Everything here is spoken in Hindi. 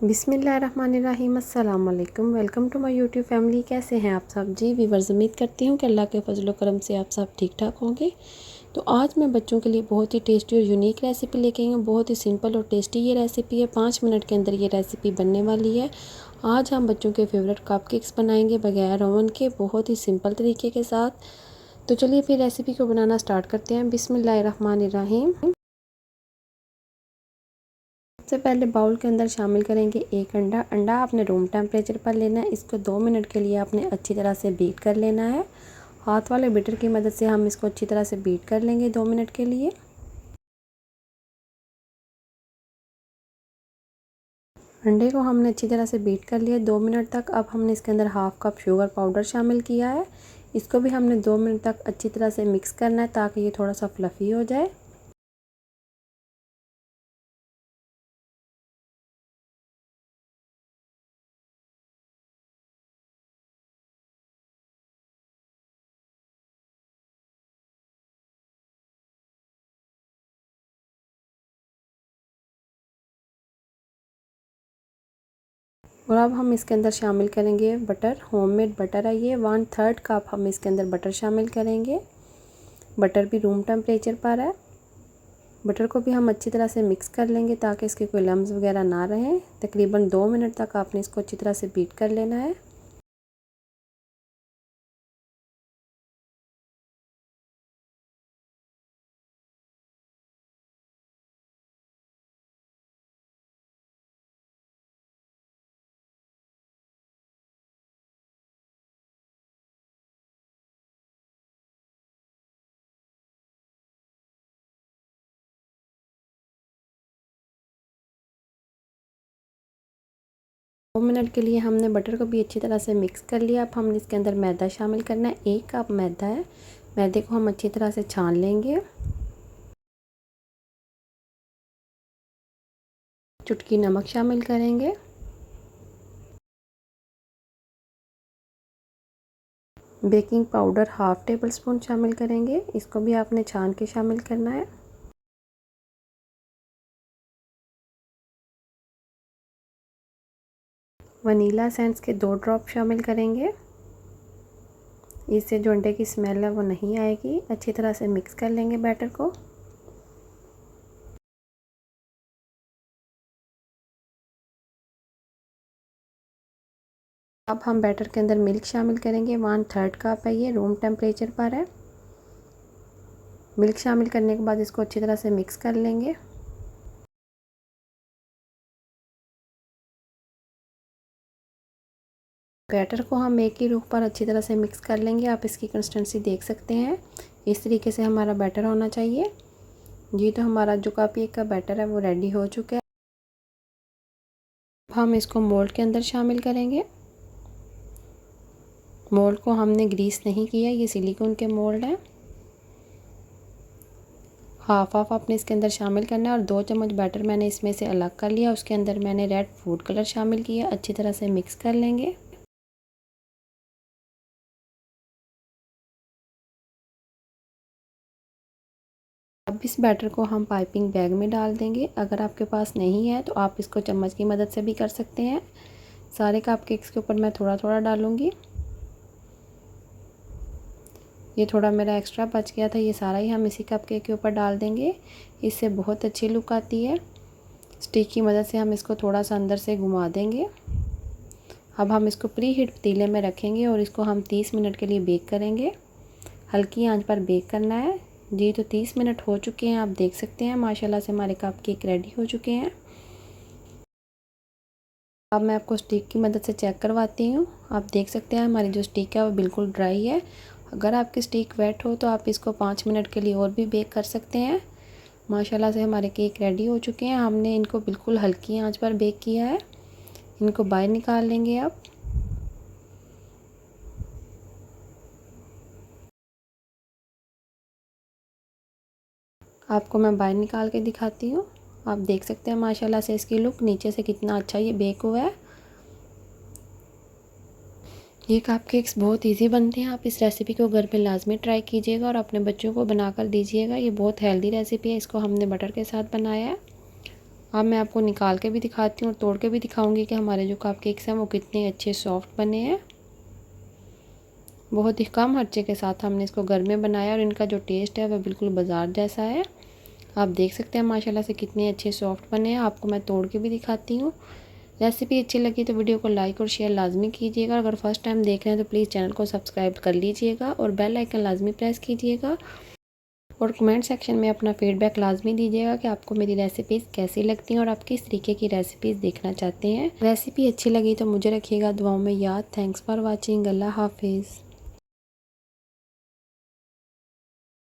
बिस्मिल्लाहिर्रहमानिर्रहीम। अस्सलाम वालेकुम। Welcome to my YouTube family. कैसे हैं आप सब जी? वीवर्स, उम्मीद करती हूँ कि अल्लाह के फजल करम से आप सब ठीक ठाक होंगे। तो आज मैं बच्चों के लिए बहुत ही टेस्टी और यूनिक रेसिपी लेके आई हूँ। बहुत ही सिंपल और टेस्टी ये रेसिपी है। 5 मिनट के अंदर ये रेसिपी बनने वाली है। आज हम बच्चों के फेवरेट कपकेक्स बनाएंगे बगैर ओवन के, बहुत ही सिंपल तरीके के साथ। तो चलिए फिर रेसिपी को बनाना स्टार्ट करते हैं। बिस्मिल्लाहिर्रहमानिर्रहीम। सबसे पहले बाउल के अंदर शामिल करेंगे एक अंडा। अंडा आपने रूम टेम्परेचर पर लेना है। इसको 2 मिनट के लिए आपने अच्छी तरह से बीट कर लेना है। हाथ वाले बीटर की मदद से हम इसको अच्छी तरह से बीट कर लेंगे 2 मिनट के लिए। अंडे को हमने अच्छी तरह से बीट कर लिया 2 मिनट तक। अब हमने इसके अंदर हाफ कप शुगर पाउडर शामिल किया है। इसको भी हमने 2 मिनट तक अच्छी तरह से मिक्स करना है ताकि ये थोड़ा सा फ्लफ़ी हो जाए। और अब हम इसके अंदर शामिल करेंगे बटर। होममेड बटर है ये। 1/3 कप हम इसके अंदर बटर शामिल करेंगे। बटर भी रूम टेम्परेचर पर है। बटर को भी हम अच्छी तरह से मिक्स कर लेंगे ताकि इसके कोई लम्स वगैरह ना रहें। तकरीबन 2 मिनट तक आपने इसको अच्छी तरह से बीट कर लेना है। दो मिनट के लिए हमने बटर को भी अच्छी तरह से मिक्स कर लिया। अब हमने इसके अंदर मैदा शामिल करना है। 1 कप मैदा है। मैदे को हम अच्छी तरह से छान लेंगे। चुटकी नमक शामिल करेंगे। Baking powder half table spoon शामिल करेंगे। इसको भी आपने छान के शामिल करना है। वनीला एसेंस के 2 ड्रॉप शामिल करेंगे। इससे जो अंडे की स्मेल है वो नहीं आएगी। अच्छी तरह से मिक्स कर लेंगे बैटर को। अब हम बैटर के अंदर मिल्क शामिल करेंगे। 1/3 कप है ये। रूम टेम्परेचर पर है। मिल्क शामिल करने के बाद इसको अच्छी तरह से मिक्स कर लेंगे। बैटर को हम एक ही रुख पर अच्छी तरह से मिक्स कर लेंगे। आप इसकी कंसिस्टेंसी देख सकते हैं। इस तरीके से हमारा बैटर होना चाहिए जी। तो हमारा जो कपकेक का बैटर है वो रेडी हो चुका है। अब हम इसको मोल्ड के अंदर शामिल करेंगे। मोल्ड को हमने ग्रीस नहीं किया, ये सिलिकॉन के मोल्ड हैं। हाफ आपने इसके अंदर शामिल करना है। और 2 चम्मच बैटर मैंने इसमें से अलग कर लिया। उसके अंदर मैंने रेड फूड कलर शामिल किया। अच्छी तरह से मिक्स कर लेंगे। अब इस बैटर को हम पाइपिंग बैग में डाल देंगे। अगर आपके पास नहीं है तो आप इसको चम्मच की मदद से भी कर सकते हैं। सारे कपकेक्स के ऊपर मैं थोड़ा थोड़ा डालूंगी। ये थोड़ा मेरा एक्स्ट्रा बच गया था, ये सारा ही हम इसी कपकेक के ऊपर डाल देंगे। इससे बहुत अच्छी लुक आती है। स्टिक की मदद से हम इसको थोड़ा सा अंदर से घुमा देंगे। अब हम इसको प्री हीट पतीले में रखेंगे और इसको हम 30 मिनट के लिए बेक करेंगे। हल्की आंच पर बेक करना है जी। तो 30 मिनट हो चुके हैं। आप देख सकते हैं माशाल्लाह से हमारे कपकेक रेडी हो चुके हैं। अब मैं आपको स्टिक की मदद से चेक करवाती हूँ। आप देख सकते हैं हमारी जो स्टिक है वो बिल्कुल ड्राई है। अगर आपकी स्टिक वेट हो तो आप इसको 5 मिनट के लिए और भी बेक कर सकते हैं। माशाल्लाह से हमारे केक रेडी हो चुके हैं। हमने इनको बिल्कुल हल्की आंच पर बेक किया है। इनको बाहर निकाल लेंगे अब। आपको मैं बाहर निकाल के दिखाती हूँ। आप देख सकते हैं माशाल्लाह से इसकी लुक नीचे से कितना अच्छा ये बेक हुआ है। ये कपकेक्स बहुत इजी बनते हैं। आप इस रेसिपी को घर पे लाजमी ट्राई कीजिएगा और अपने बच्चों को बनाकर दीजिएगा। ये बहुत हेल्दी रेसिपी है। इसको हमने बटर के साथ बनाया है। अब मैं आपको निकाल के भी दिखाती हूँ और तोड़ के भी दिखाऊंगी कि हमारे जो कप केक्स हैं वो कितने अच्छे सॉफ्ट बने हैं। बहुत ही कम खर्चे के साथ हमने इसको घर में बनाया और इनका जो टेस्ट है वह बिल्कुल बाज़ार जैसा है। आप देख सकते हैं माशाल्लाह से कितने अच्छे सॉफ्ट बने हैं। आपको मैं तोड़ के भी दिखाती हूँ। रेसिपी अच्छी लगी तो वीडियो को लाइक और शेयर लाजमी कीजिएगा। अगर फर्स्ट टाइम देख रहे हैं तो प्लीज़ चैनल को सब्सक्राइब कर लीजिएगा और बेल आइकन लाजमी प्रेस कीजिएगा और कमेंट सेक्शन में अपना फीडबैक लाजमी दीजिएगा कि आपको मेरी रेसिपीज़ कैसी लगती हैं और आप किस तरीके की रेसिपीज़ देखना चाहते हैं। रेसिपी अच्छी लगी तो मुझे रखिएगा दुआओं में याद। Thanks for watching. अल्लाह हाफिज़।